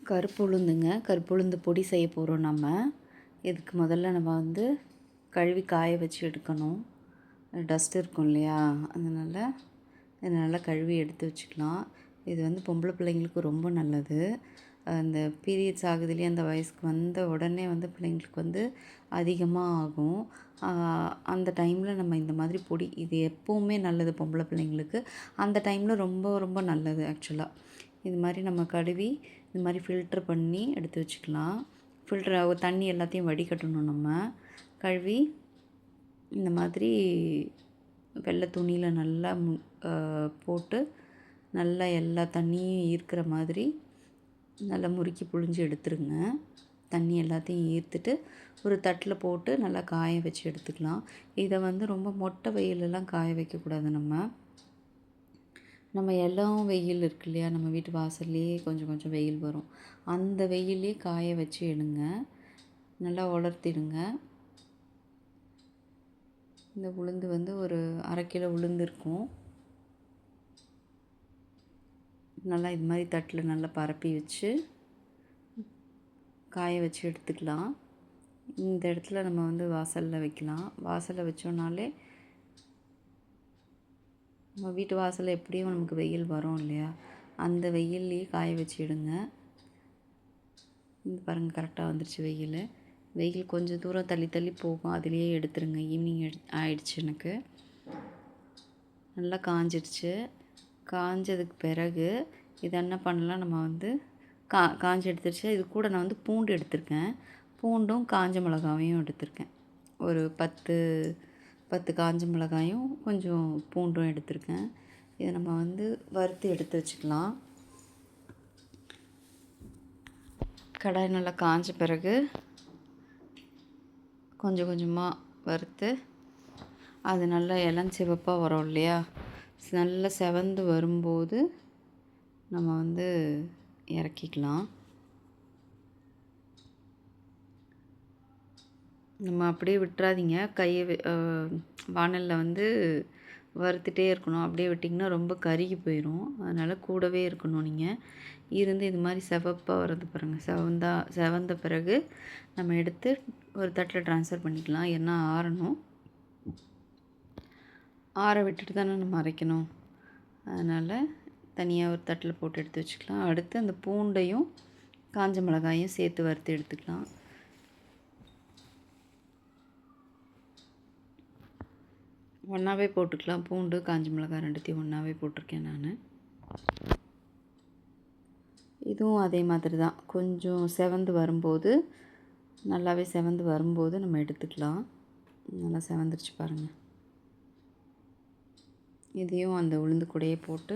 கருப்பு உளுந்துங்க. கருப்பு உளுந்து பொடி செய்ய போகிறோம் நம்ம. இதுக்கு முதல்ல நம்ம வந்து கழுவி காய வச்சு எடுக்கணும். டஸ்ட் இருக்கும் இல்லையா, அதனால் இதை நல்லா கழுவி எடுத்து வச்சுக்கலாம். இது வந்து பொம்பளை பிள்ளைங்களுக்கு ரொம்ப நல்லது. அந்த பீரியட்ஸ் ஆகுது இல்லையா, அந்த வயசுக்கு வந்த உடனே வந்து பிள்ளைங்களுக்கு வந்து அதிகமாக ஆகும். அந்த டைமில் நம்ம இந்த மாதிரி பொடி, இது எப்போவுமே நல்லது பொம்பளை பிள்ளைங்களுக்கு. அந்த டைமில் ரொம்ப ரொம்ப நல்லது ஆக்சுவலாக. இது மாதிரி நம்ம கழுவி இது மாதிரி ஃபில்ட்ரு பண்ணி எடுத்து வச்சுக்கலாம். தண்ணி எல்லாத்தையும் வடிகட்டணும். நம்ம கழுவி இந்த மாதிரி வெள்ளை துணியில் நல்லா போட்டு நல்லா எல்லா தண்ணியும் ஈர்க்கிற மாதிரி நல்லா முறுக்கி புழிஞ்சு எடுத்துருங்க. தண்ணி எல்லாத்தையும் ஈர்த்துட்டு ஒரு தட்டில் போட்டு நல்லா காய வச்சு எடுத்துக்கலாம். இதை வந்து ரொம்ப மொட்டை வெயிலெல்லாம் காய வைக்கக்கூடாது. நம்ம எல்லாம் வெயில் இருக்கு இல்லையா, நம்ம வீட்டு வாசல்லையே கொஞ்சம் கொஞ்சம் வெயில் வரும். அந்த வெயிலே காய வச்சு எடுங்க. நல்லா உலர்த்திடுங்க. இந்த உளுந்து வந்து ஒரு 1/2 கிலோ உளுந்து இருக்கும். நல்லா இது மாதிரி தட்டில் நல்லா பரப்பி வச்சு காய வச்சு எடுத்துக்கலாம். இந்த இடத்துல நம்ம வந்து வாசலில் வைக்கலாம். வாசலில் வச்சோன்னாலே நம்ம வீட்டு வாசலில் எப்படியும் நமக்கு வெயில் வரும் இல்லையா, அந்த வெயில்லையே காய வச்சு எடுங்க. இந்த பாருங்கள், கரெக்டாக வந்துடுச்சு வெயில். வெயில் கொஞ்சம் தூரம் தள்ளி தள்ளி போகும், அதுலேயே எடுத்துருங்க. ஈவினிங் ஆயிடுச்சு. எனக்கு நல்லா காஞ்சிடுச்சு. காஞ்சதுக்கு பிறகு இதை என்ன பண்ணலாம், நம்ம வந்து காஞ்சி எடுத்துருச்சு. இது கூட நான் வந்து பூண்டு எடுத்திருக்கேன். பூண்டும் காஞ்ச மிளகாவையும் எடுத்திருக்கேன். ஒரு 10 காஞ்ச மிளகாயும் கொஞ்சம் பூண்டும் எடுத்திருக்கேன். இதை நம்ம வந்து வறுத்து எடுத்து வச்சுக்கலாம். கடாய் நல்லா காஞ்ச பிறகு கொஞ்சம் கொஞ்சமாக வறுத்து அது நல்லா இளஞ்சிவப்பாக வரும் இல்லையா, நல்லா செவந்து வரும்போது நம்ம வந்து இறக்கிக்கலாம். நம்ம அப்படியே விட்டுறாதீங்க. வாணலில் வந்து வறுத்துட்டே இருக்கணும். அப்படியே விட்டிங்கன்னா ரொம்ப கருகி போயிடும். அதனால் கூடவே இருக்கணும். நீங்கள் இருந்து இது மாதிரி செவப்பாக வர்றது பாருங்கள். செவந்த பிறகு நம்ம எடுத்து ஒரு தட்டில் ட்ரான்ஸ்ஃபர் பண்ணிக்கலாம். ஏன்னா ஆறணும். ஆற விட்டுட்டு தானே நம்ம அரைக்கணும். அதனால் தனியாக ஒரு தட்டில் போட்டு எடுத்து வச்சுக்கலாம். அடுத்து அந்த பூண்டையும் காஞ்ச மிளகாயும் சேர்த்து வறுத்து எடுத்துக்கலாம். ஒன்றாவே போட்டுக்கலாம். பூண்டு காஞ்ச மிளகாய் ரெண்டுத்தையும் ஒன்றாவே போட்டிருக்கேன் நான். இதுவும் அதே மாதிரி தான். கொஞ்சம் செவந்து வரும்போது, நல்லாவே செவந்து வரும்போது நம்ம எடுத்துக்கலாம். நல்லா செவந்துருச்சு பாருங்கள். இதையும் அந்த உளுந்து கூடையே போட்டு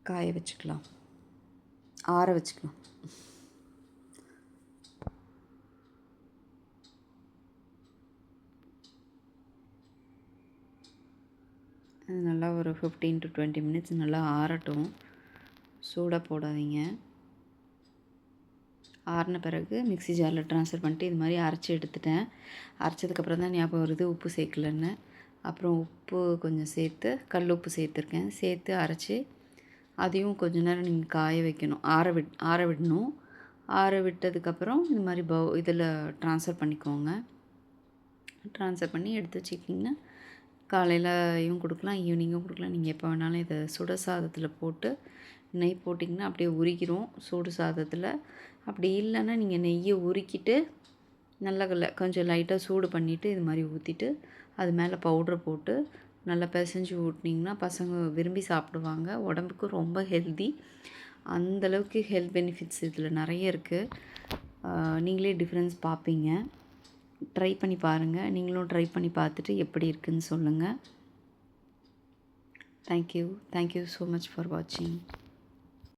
காய வச்சுக்கலாம், ஆற வச்சுக்கலாம். அது நல்லா ஒரு 15 to 20 மினிட்ஸ் நல்லா ஆறட்டும். சூடாக போடாதீங்க. ஆறின பிறகு மிக்ஸி ஜாரில் ட்ரான்ஸ்ஃபர் பண்ணிட்டு இது மாதிரி அரைச்சி எடுத்துட்டேன். அரைச்சதுக்கப்புறம் தான் ஞாபகம் வருது உப்பு சேர்க்கலன்னு. அப்புறம் உப்பு கொஞ்சம் சேர்த்து, கல் உப்பு சேர்த்துருக்கேன். சேர்த்து அரைச்சி அதையும் கொஞ்ச நேரம் நீங்கள் காய வைக்கணும். ஆற விடணும். ஆற விட்டதுக்கப்புறம் இது மாதிரி இதில் ட்ரான்ஸ்ஃபர் பண்ணிக்கோங்க. ட்ரான்ஸ்ஃபர் பண்ணி எடுத்து வச்சுக்கிட்டிங்கன்னா காலையிலையும் கொடுக்கலாம், ஈவினிங்கும் கொடுக்கலாம். நீங்கள் எப்போ வேணாலும் இதை சுட சாதத்தில் போட்டு நெய் போட்டிங்கன்னா அப்படியே உருகிரும் சூடு சாதத்தில். அப்படி இல்லைன்னா நீங்கள் நெய்யை உருக்கிட்டு நல்லா கொஞ்சம் லைட்டாக சூடு பண்ணிவிட்டு இது மாதிரி ஊற்றிட்டு அது மேலே பவுட்ரு போட்டு நல்லா பிசைஞ்சு ஊட்டினீங்கன்னா பசங்க விரும்பி சாப்பிடுவாங்க. உடம்புக்கு ரொம்ப ஹெல்தி. அந்தளவுக்கு ஹெல்த் பெனிஃபிட்ஸ் இதில் நிறைய இருக்குது. நீங்களே டிஃப்ரென்ஸ் பார்ப்பீங்க. ட்ரை பண்ணி பாருங்கள். நீங்களும் ட்ரை பண்ணி பார்த்துட்டு எப்படி இருக்குதுன்னு சொல்லுங்கள். தேங்க்யூ ஸோ மச் ஃபார் வாட்சிங்.